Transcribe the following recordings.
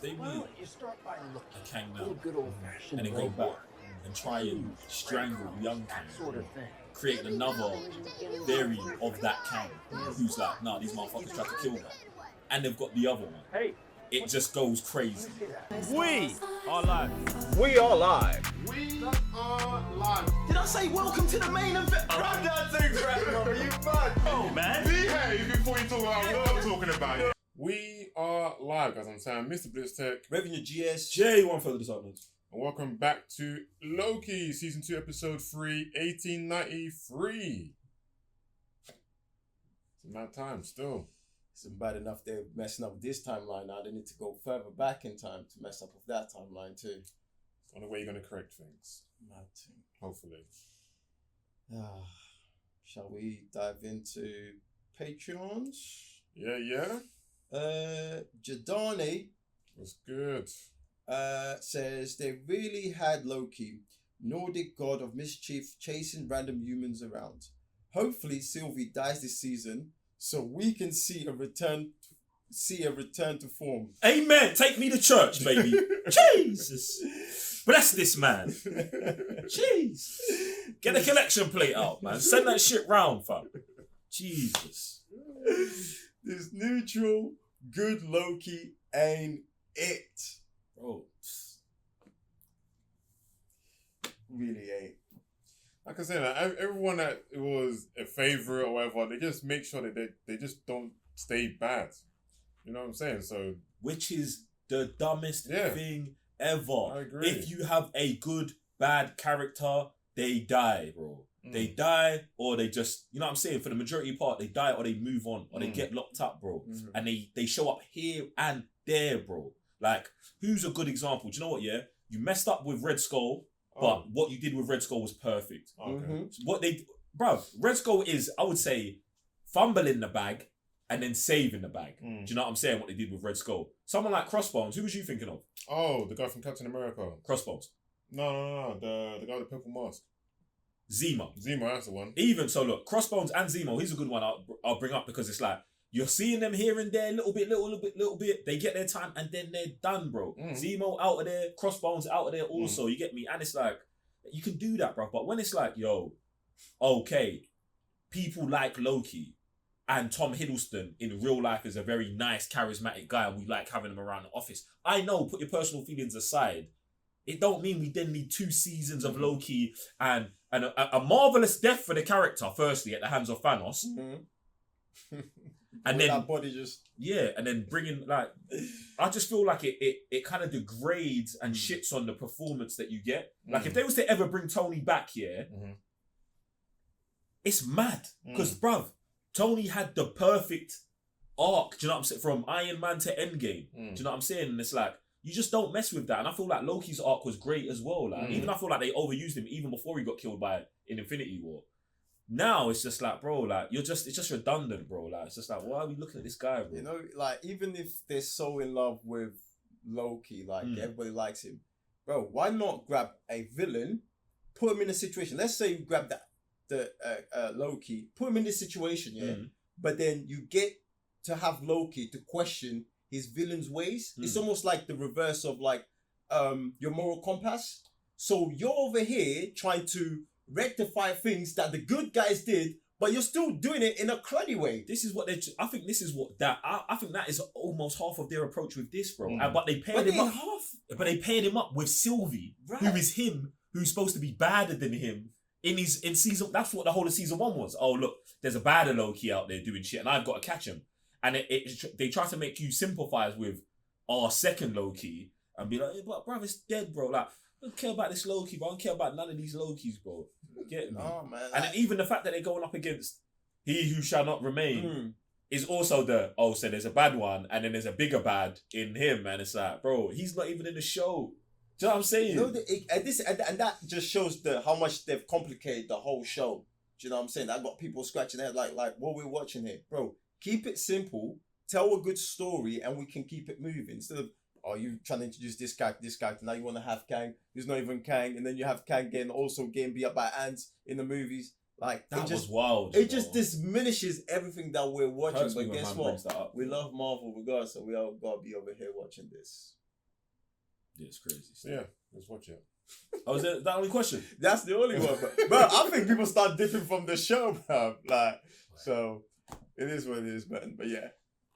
they meet You start by looking a Kang at now a good old-fashioned and then go back and try and strangle young Kang, sort of thing. creating another variant of that Kang who's like, nah, these motherfuckers tried to kill me. And they've got the other one. Hey, It just goes crazy. We are live. we are live. We are live. Did I say welcome to the main event? I'm not too grandmother, you mad? Oh, man. Behave before you talk about what I'm talking about. We are live, guys. I'm Sam, Mr. Blitztech, Revenue GS. J1 for the disciples. and welcome back to Loki, Season 2, Episode 3, 1893. It's a mad time still. It's bad enough they're messing up this timeline now. They need to go further back in time to mess up with that timeline too. On the way you're going to correct things, Mad thing. hopefully. Shall we dive into Patreons? Yeah. Jadani What's good? says they really had Loki, Nordic god of mischief, chasing random humans around. Hopefully Sylvie dies this season so we can see a return to form. Amen. Take me to church, baby. Jesus. Bless this man. Jeez. Get the collection plate out, man. Send that shit round, fam. Jesus. This neutral, good Loki ain't it. Bro. Really ain't. Like I said, everyone that was a favorite or whatever, they just make sure that they just don't stay bad. You know what I'm saying? So, Which is the dumbest Yeah. thing ever. I agree. If you have a good, bad character, they die, bro. They die or they just, you know what I'm saying? For the majority part, they die or they move on or they get locked up, bro. Mhm. And they show up here and there, bro. Like, who's a good example? Do you know what, yeah? You messed up with Red Skull, but what you did with Red Skull was perfect. Okay. Mhm. Red Skull is, I would say, fumbling the bag and then saving the bag. Do you know what I'm saying? What they did with Red Skull. Someone like Crossbones, who was you thinking of? Oh, the guy from Captain America. Crossbones. No. The guy with the purple mask. Zemo. Zemo, that's the one. Even so, look, Crossbones and Zemo, he's a good one I'll bring up because it's like, you're seeing them here and there, little bit. They get their time and then they're done, bro. Zemo out of there, Crossbones out of there also, you get me? And it's like, you can do that, bro. But when it's like, yo, okay, people like Loki and Tom Hiddleston in real life is a very nice, charismatic guy and we like having him around the office. I know, put your personal feelings aside. It don't mean we then need 2 seasons of Loki and a marvelous death for the character, firstly, at the hands of Thanos. And With then that body just and then bringing like, I just feel like it kind of degrades and shits on the performance that you get. Like if they was to ever bring Tony back here, it's mad because bruv, Tony had the perfect arc. Do you know what I'm saying? From Iron Man to Endgame. Do you know what I'm saying? And it's like you just don't mess with that. And I feel like Loki's arc was great as well. Like even I feel like they overused him even before he got killed in Infinity War. Now it's just like, bro, like it's just redundant, bro. Like it's just like, why are we looking at this guy, bro? you know, like even if they're so in love with Loki, like everybody likes him, bro, why not grab a villain, put him in a situation? Let's say you grab the Loki, put him in this situation, but then you get to have Loki to question his villain's ways. It's almost like the reverse of like your moral compass. So you're over here trying to rectify things that the good guys did, but you're still doing it in a cruddy way. This is what I think this is what that I think that is almost half of their approach with this, bro. But they paired him up. But they paired him up with Sylvie, who is him, who's supposed to be badder than him in season. That's what the whole of season 1 was. Oh look, there's a badder Loki out there doing shit, and I've got to catch him. And they try to make you sympathize with our second Loki and be like, hey, but bruv, it's dead, bro. Like, I don't care about this Loki, bro. I don't care about none of these Lokis, bro. Get me? Oh man! And then even the fact that they're going up against He Who Shall Not Remain is also so there's a bad one and then there's a bigger bad in him, and it's like, bro, he's not even in the show. Do you know what I'm saying? You know, and that just shows how much they've complicated the whole show. Do you know what I'm saying? I got people scratching their head like what we're watching here, bro. Keep it simple, tell a good story, and we can keep it moving. Instead of, oh, you trying to introduce this character, now you want to have Kang, who's not even Kang, and then you have Kang getting beat up by ants in the movies. Like that was wild. It just diminishes everything that we're watching. But guess what? We We love Marvel regardless, so we all gotta be over here watching this. Yeah, it's crazy. So yeah, let's watch it. Oh, is that the only question? That's the only one, but I think people start dipping from the show, bro. Like, so it is what it is, man. But yeah.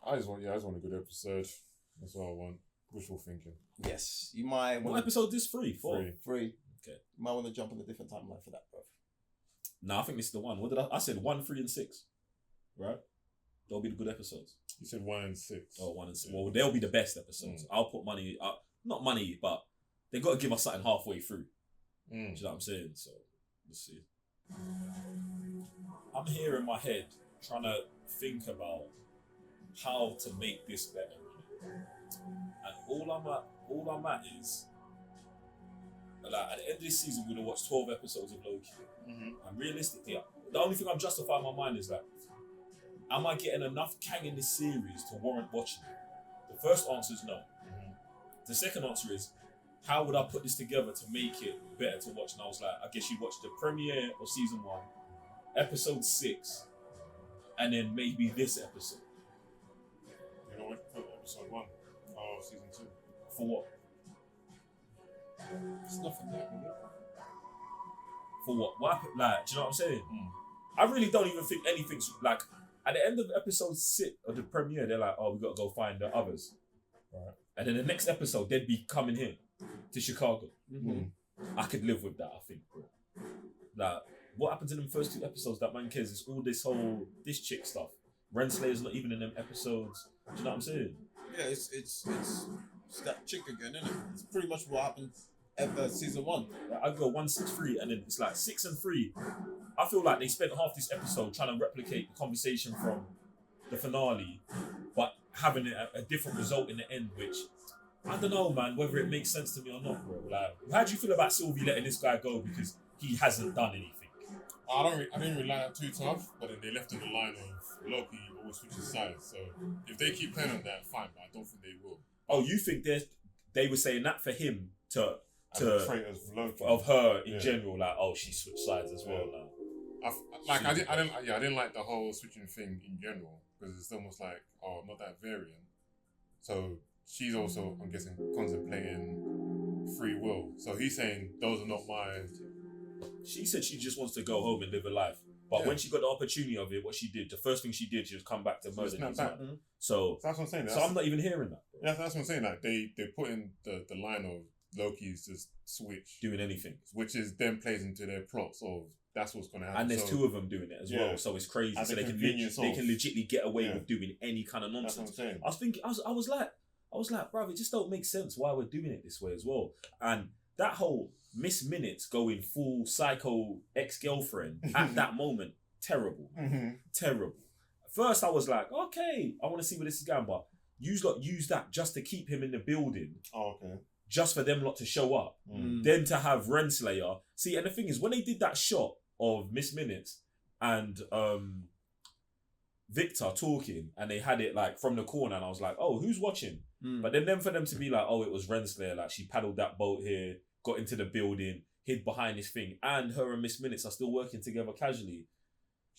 I just want a good episode. That's all I want. Wishful thinking. Yes, you might What want episode is 3? 4? free. Okay. You might want to jump on a different timeline for that, bro. No, I think this is the one. What did I said 1, 3, and 6. Right? They'll be the good episodes. You said 1 and 6. Oh, 1 and 6. Well, they'll be the best episodes. I'll put money, not money, but they got to give us something halfway through. Do you know what I'm saying? So, let's see. I'm here in my head trying to think about how to make this better. And all I'm at is, like, at the end of this season, we're going to watch 12 episodes of Loki. And realistically, the only thing I'm justifying in my mind is that, am I getting enough Kang in this series to warrant watching it? The first answer is no. The second answer is, how would I put this together to make it better to watch? And I was like, I guess you watch the premiere of season 1, episode 6, and then maybe this episode. You know what? Episode 1 of season 2. For what? It's nothing there, really. For what? What happened? Like, do you know what I'm saying? I really don't even think anything's like. At the end of episode 6 of the premiere, they're like, "Oh, we got to go find the others," Right. and then the next episode they'd be coming here to Chicago. I could live with that. I think, bro. Like, what happens in them first 2 episodes? That man cares. It's all this chick stuff. Renslayer's not even in them episodes. Do you know what I'm saying? Yeah, it's that chick again, isn't it? It's pretty much what happened ever season 1. Like, I go 1, 6, 3, and then it's like 6 and 3. I feel like they spent half this episode trying to replicate the conversation from the finale, but having a different result in the end, which I don't know, man, whether it makes sense to me or not, bro. Like, how do you feel about Sylvie letting this guy go because he hasn't done anything? I didn't really like that too tough, but then they left on the line of Loki always switches sides. So if they keep playing on that, fine, but I don't think they will. Oh, you think they were saying that for him to traitors of Loki. of her in general, like, oh, she switched sides as well now. I didn't like the whole switching thing in general because it's almost like, oh, not that variant. So she's also, I'm guessing, contemplating free will. So he's saying those are not mine. She said she just wants to go home and live a life. But when she got the opportunity of it, what she did, the first thing she did, she was come back to murder his man. So that's what I'm saying. So I'm not even hearing that. Yeah, that's what I'm saying. Like they put in the line of Loki's just switch. Doing anything. Which is then plays into their plots of that's what's going to happen. And there's 2 of them doing it as well. So it's crazy. So they can legitimately get away with doing any kind of nonsense. That's what I'm saying. I was thinking, I was like, bro, it just don't make sense why we're doing it this way as well. And that whole Miss Minutes going full psycho ex-girlfriend at that moment, terrible. Terrible. First I was like, okay, I want to see where this is going, but you lot use that just to keep him in the building. Oh, okay. Just for them lot to show up. Then to have Renslayer. See, and the thing is, when they did that shot of Miss Minutes and Victor talking, and they had it like from the corner, and I was like, oh, who's watching? But then for them to be like, oh, it was Renslayer, like she paddled that boat here, got into the building, hid behind this thing, and her and Miss Minutes are still working together casually.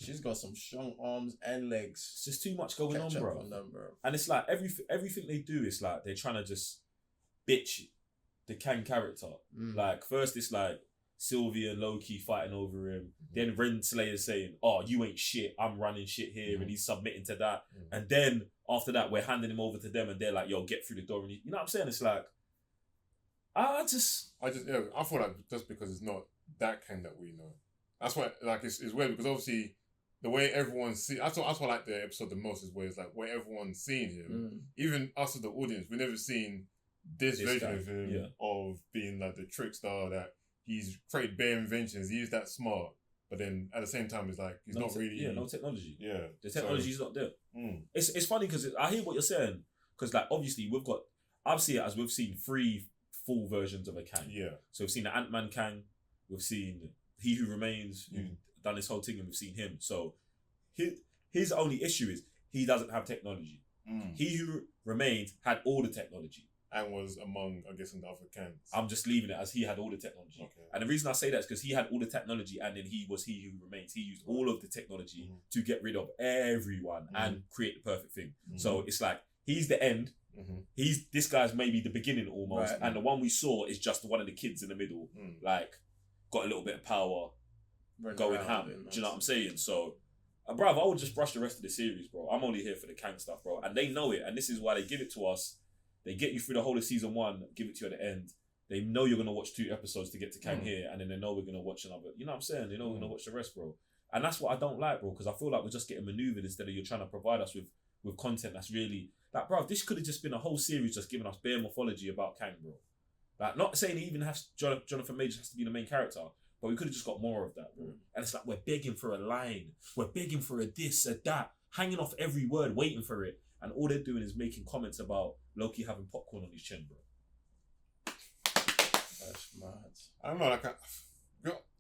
She's got some strong arms and legs. It's just too much going on, bro. Bro. And it's like everything they do is like they're trying to just bitch the Kang character. Like first it's like Sylvie and Loki fighting over him. Then Renslayer saying, oh, you ain't shit, I'm running shit here, and he's submitting to that. And then after that we're handing him over to them and they're like, yo, get through the door. And you know what I'm saying? It's like I feel like just because it's not that Kang that we know. That's why like it's weird because obviously the way everyone's see that's why I like the episode the most is where it's like where everyone's seeing him. Even us as the audience, we've never seen this version of him of being like the trickster that he's created bare inventions, he's that smart, but then at the same time it's like he's not really no technology. The technology's not there. It's funny because I hear what you're saying because like obviously I've seen it as we've seen 3 full versions of a Kang. So we've seen the Ant-Man Kang, we've seen He Who Remains, who done this whole thing, and we've seen him. So his only issue is he doesn't have technology. He Who Remains had all the technology. And was among, I guess, in the other Kangs. I'm just leaving it as he had all the technology. Okay. And the reason I say that is because he had all the technology and then he was He Who Remains. He used all of the technology to get rid of everyone and create the perfect thing. So it's like, he's the end This guy's maybe the beginning almost, Right. and the one we saw is just one of the kids in the middle, like got a little bit of power, going ham. Do you know what I'm saying? So, bruv, I would just brush the rest of the series, bro. I'm only here for the Kang stuff, bro, and they know it, and this is why they give it to us. They get you through the whole of season 1, give it to you at the end. They know you're gonna watch 2 episodes to get to Kang here, and then they know we're gonna watch another. You know what I'm saying? They know we're gonna watch the rest, bro. And that's what I don't like, bro, because I feel like we're just getting maneuvered instead of you're trying to provide us with content that's really like, bro. This could have just been a whole series just giving us bare mythology about Kang, bro. Like, not saying he even has Jonathan Majors has to be the main character, but we could have just got more of that, bro. And it's like we're begging for a line, we're begging for a this, a that, hanging off every word, waiting for it, and all they're doing is making comments about Loki having popcorn on his chin, bro. That's mad. I don't know,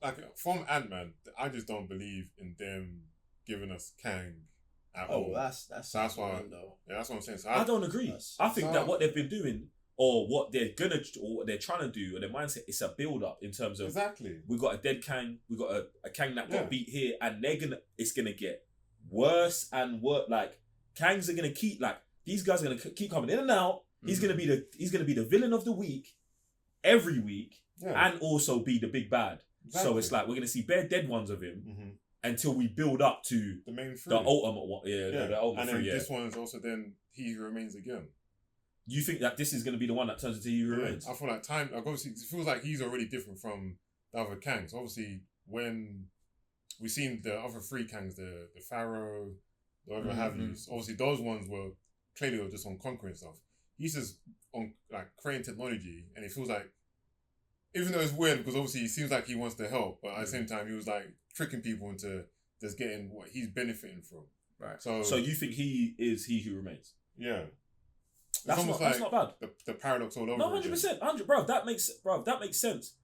like from Ant-Man, I just don't believe in them giving us Kang at all. That's why. though. Yeah, that's what I'm saying. So I don't agree. I think so- that what they've been doing, or what they're trying to do, or their mindset, it's a build up in terms of exactly. we got a dead Kang, we got a Kang that Yeah. got beat here, and it's gonna get worse and worse. Like Kangs are gonna keep these guys are gonna keep coming in and out. He's gonna be the villain of the week every week, and also be the big bad. Exactly. So it's like we're gonna see bare dead ones of him until we build up to the main 3. the ultimate one. The ultimate and then 3. this one's also then He Who Remains again. You think that this is going to be the one that turns into He Who Remains? I feel like obviously, it feels like he's already different from the other Kangs. Obviously, when we've seen the other 3 Kangs, the Pharaoh, whatever have you, obviously those ones were clearly just on conquering stuff. He's just on like creating technology, and it feels like, even though it's weird because obviously he seems like he wants to help, but at the same time he was like tricking people into just getting what he's benefiting from. Right. So you think he is He Who Remains? Yeah. That's not bad. The paradox all over. No, 100%, 100, bro. That makes sense.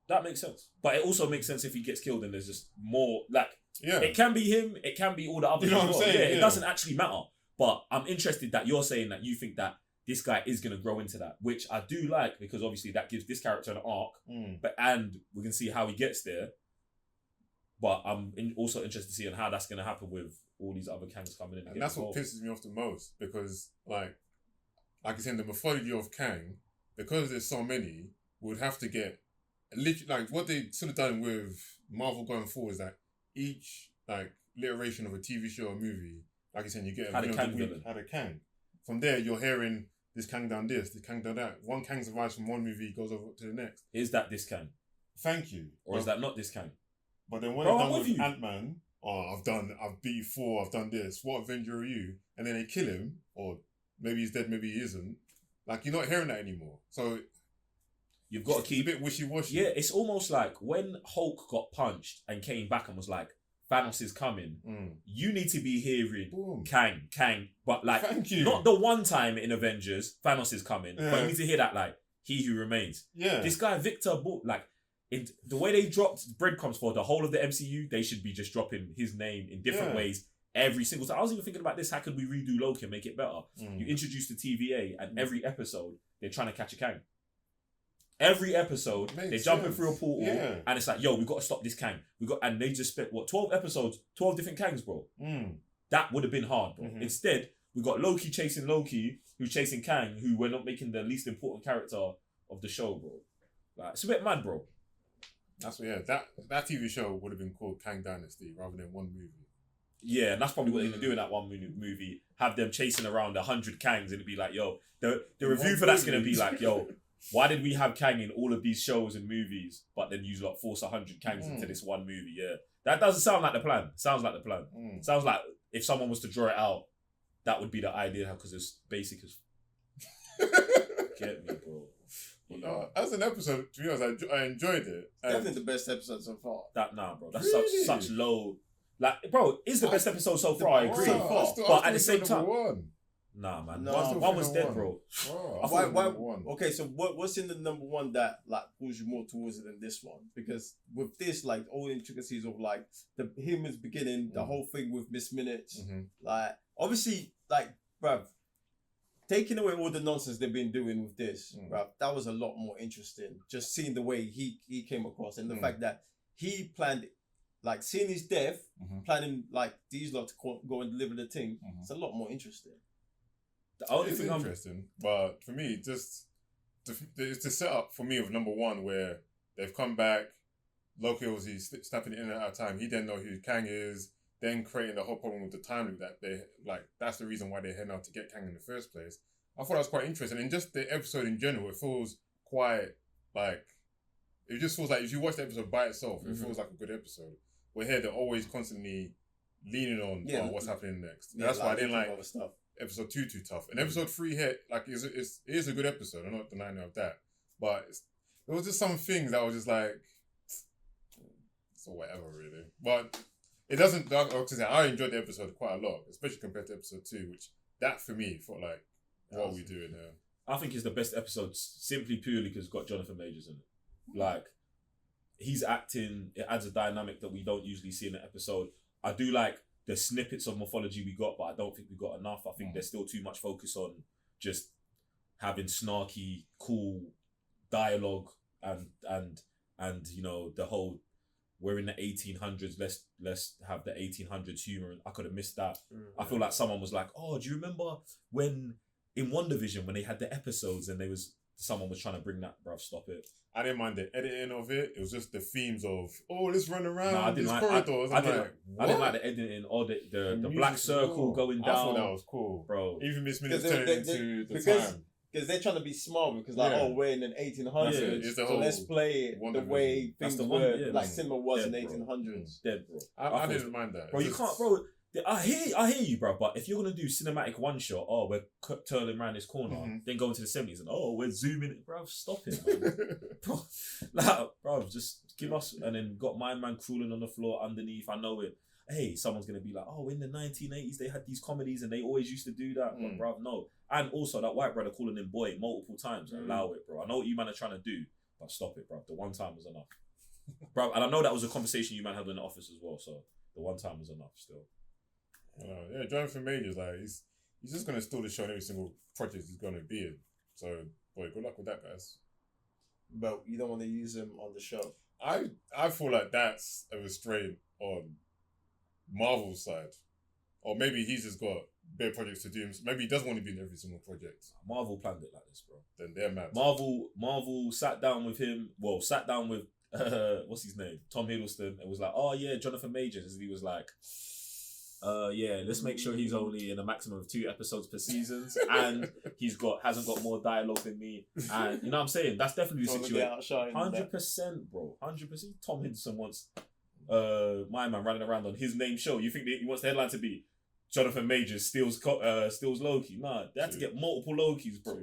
That makes sense. But it also makes sense if he gets killed and there's just more like. Yeah. It can be him. It can be all the others. You know what I'm saying? Yeah, it doesn't actually matter. But I'm interested that you're saying that you think that this guy is going to grow into that, which I do like, because obviously that gives this character an arc, and we can see how he gets there. But I'm also interested to see how that's going to happen with all these other Kangs coming in. And that's what pisses me off the most, because like I said, the mythology of Kang, because there's so many, would have to get literally like what they should have done with Marvel going forward is that each like iteration of a TV show or movie, like you said, you get a Had a Kang villain. Had a Kang. From there, you're hearing this Kang done this Kang done that. One Kang survives from one movie, goes over to the next. Is that this Kang? Thank you. Or is that not this Kang? But then when Bro, they're I'm done with with you. Ant-Man, I've beat 4, I've done this, what Avenger are you? And then they kill him, or maybe he's dead, maybe he isn't. Like, you're not hearing that anymore. So You've got to it's keep a bit wishy-washy. Yeah, it's almost like when Hulk got punched and came back and was like, Thanos is coming. You need to be hearing Boom. Kang. But like, Thank you. not the one time in Avengers, Thanos is coming. Yeah. But you need to hear that like, He Who Remains. Yeah. This guy, Victor, like, in the way they dropped breadcrumbs for the whole of the MCU, they should be just dropping his name in different ways every single time. I was even thinking about this. How could we redo Loki and make it better? You introduce the TVA, and every episode, they're trying to catch a Kang. Every episode, they're jumping through a portal, and it's like, yo, we got to stop this Kang. And they just spent, 12 episodes, 12 different Kangs, bro. That would have been hard, bro. Instead, we got Loki chasing Loki, who's chasing Kang, who we're not making the least important character of the show, bro. Like, it's a bit mad, bro. That's what, that TV show would have been called Kang Dynasty rather than one movie. Yeah, and that's probably what they're going to do in that one movie. Have them chasing around 100 Kangs, and it'd be like, yo, the review for that's going to be like, yo, why did we have Kang in all of these shows and movies, but then you like force 100 Kangs into this one movie? Yeah, that doesn't sound like the plan. Sounds like the plan. Sounds like if someone was to draw it out, that would be the idea, because it's basic as. Get me, bro. As an episode, to be honest, I enjoyed it. Definitely the best episode so far. Bro. That's Really? such low. Like, bro, it's the best episode so far. I agree. So far. But at the same time, one. nah, man. No, one was dead, bro. Why? Okay, so what's in the number one that like pulls you more towards it than this one? Because with this, like all the intricacies of like him as beginning, the whole thing with Miss Minutes, like obviously, like bruv, taking away all the nonsense they've been doing with this, bruv, that was a lot more interesting. Just seeing the way he came across, and the fact that he planned, like seeing his death, planning like these lot to go and deliver the thing. It's a lot more interesting. The only It's thing I'm interesting, but for me, just it's the setup for me of number one where they've come back. Loki obviously snapping in and out of time. He didn't know who Kang is. Then creating the whole problem with the time loop that they like. That's the reason why they head out to get Kang in the first place. I thought that was quite interesting, and just the episode in general, it feels quite like. It just feels like if you watch the episode by itself, it feels like a good episode. Where here they're always constantly leaning on what's happening next. And that's why I didn't like stuff. episode 2 too tough. And episode 3 here, like, it is a good episode. I'm not denying of that. But there was just some things that was just like, so whatever, really. But it doesn't, I enjoyed the episode quite a lot, especially compared to episode 2, which that for me felt like, what are we doing here? I think it's the best episode simply purely because it's got Jonathan Majors in it. Like, he's acting, it adds a dynamic that we don't usually see in an episode. I do like the snippets of mythology we got, but I don't think we got enough. I think there's still too much focus on just having snarky, cool dialogue and you know, the whole we're in the 1800s, let's have the 1800s humor. I could have missed that. I feel like someone was like, oh, do you remember when in WandaVision when they had the episodes and someone was trying to bring that, bruv, stop it. I didn't mind the editing of it. It was just the themes of, let's run around I didn't these like, corridors. I didn't like the editing or the black circle going down. I thought that was cool, bro. Even Miss Minutes turning into the time. Because they're trying to be smart because we're in the 1800s, so let's play it the way things were, like cinema was in the 1800s. Dead, bro. I didn't mind that. Bro, you can't, bro. I hear you, bro. But if you're gonna do cinematic one shot, we're turning around this corner, then go into the 70s, and we're zooming, bro. Stop it, man. bro, just give us. And then got my man crawling on the floor underneath. I know it. Hey, someone's gonna be like, in the 1980s they had these comedies and they always used to do that, but bro, no. And also that white brother calling him boy multiple times. Allow it, bro. I know what you man are trying to do, but stop it, bro. The one time was enough, bro. And I know that was a conversation you man had in the office as well. So the one time was enough, still. Yeah, Jonathan Majors, like he's just gonna steal the show in every single project he's gonna be in. So, boy, good luck with that, guys. But you don't want to use him on the show. I feel like that's a restraint on Marvel's side, or maybe he's just got big projects to do. Maybe he doesn't want to be in every single project. Marvel planned it like this, bro. Then they're mad. Marvel sat down with him. Well, sat down with what's his name, Tom Hiddleston, and was like, Jonathan Majors. And he was like, let's make sure he's only in a maximum of 2 episodes per season, and hasn't got more dialogue than me. And you know what I'm saying? That's definitely the situation. 100%, bro. 100%. Tom Hiddleston wants my man running around on his name show. You think he wants the headline to be Jonathan Majors steals Loki? Nah, they had to get multiple Lokis, bro.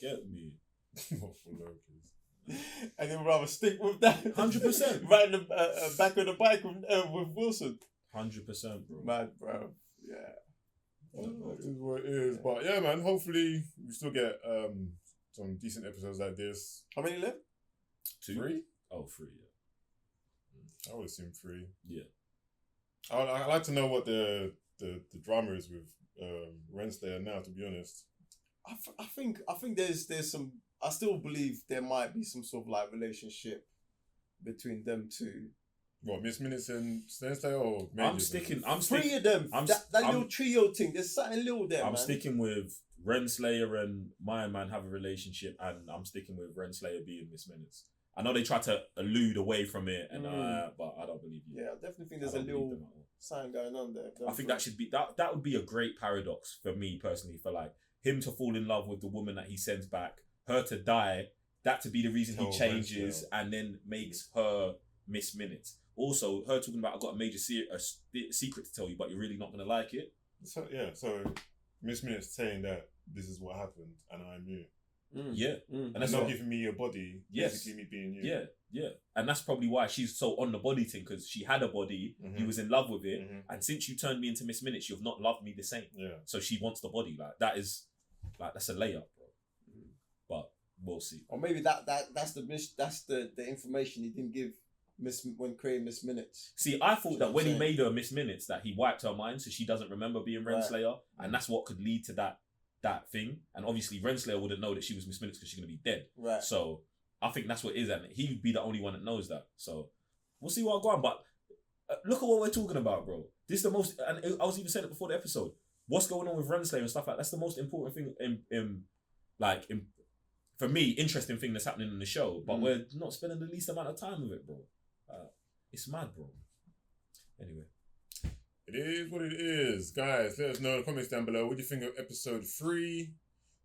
Get me. Multiple Lokis. And then we'd rather stick with that. 100%. Right in the back of the bike with Wilson. 100%, bro. Mad, bro. Yeah. That is what it is. But yeah, man, hopefully we still get some decent episodes like this. How many left? 2? 3? Oh, 3, yeah. I would assume 3. Yeah. I'd like to know what the drama is with Renslayer now, to be honest. I think there's some. I still believe there might be some sort of like relationship between them two. What, Miss Minutes and Renslayer or Majors? I'm 3 of them. That little trio thing. There's something little there. I'm sticking with Renslayer and my man have a relationship, and I'm sticking with Renslayer being Miss Minutes. I know they try to allude away from it, and but I don't believe you. Yeah, I definitely think there's a little sign going on there. I think that should be that would be a great paradox for me personally, for like him to fall in love with the woman that he sends back, her to die, that to be the reason he changes and then makes her Miss Minutes. Also, her talking about, I've got a major secret to tell you, but you're really not going to like it. So Miss Minutes saying that this is what happened and I'm you. Yeah. And that's not giving me your body, basically me being you. Yeah. And that's probably why she's so on the body thing, because she had a body, he was in love with it, and since you turned me into Miss Minutes, you've not loved me the same. Yeah. So she wants the body. Like, that's a layup, bro. But we'll see. Or maybe that's the information he didn't give when creating Miss Minutes. See, I thought that when he made her Miss Minutes, that he wiped her mind so she doesn't remember being Renslayer, and that's what could lead to that thing. And obviously Renslayer wouldn't know that she was Miss Minutes because she's gonna be dead. Right. So I think that's what it is, and he would be the only one that knows that. So we'll see what I go on. But look at what we're talking about, bro. This is the most, and I was even saying it before the episode. what's going on with Renslayer and stuff like that's the most important thing for me, interesting thing that's happening in the show. But we're not spending the least amount of time with it, bro. It's mad, bro. Anyway. It is what it is. Guys, let us know in the comments down below. What do you think of episode 3?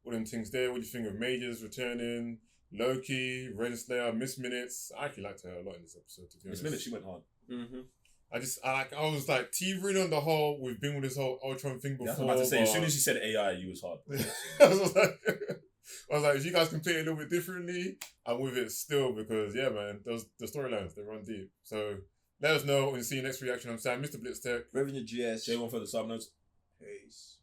What them things there? What do you think of Majors returning? Loki, Renslayer, Miss Minutes. I actually liked her a lot in this episode, to be honest. Miss Minutes, she went hard. I was like teetering on the whole. We've been with this whole Ultron thing before. Yeah, I was about to say, as soon as you said AI, you was hard. I was like, if you guys can play it a little bit differently, I'm with it still because, yeah, man, the storylines, they run deep. So let us know. We'll see you next reaction. I'm Sam, Mr. Blitz Tech. Revenue GS. J1 for the sub notes. Peace.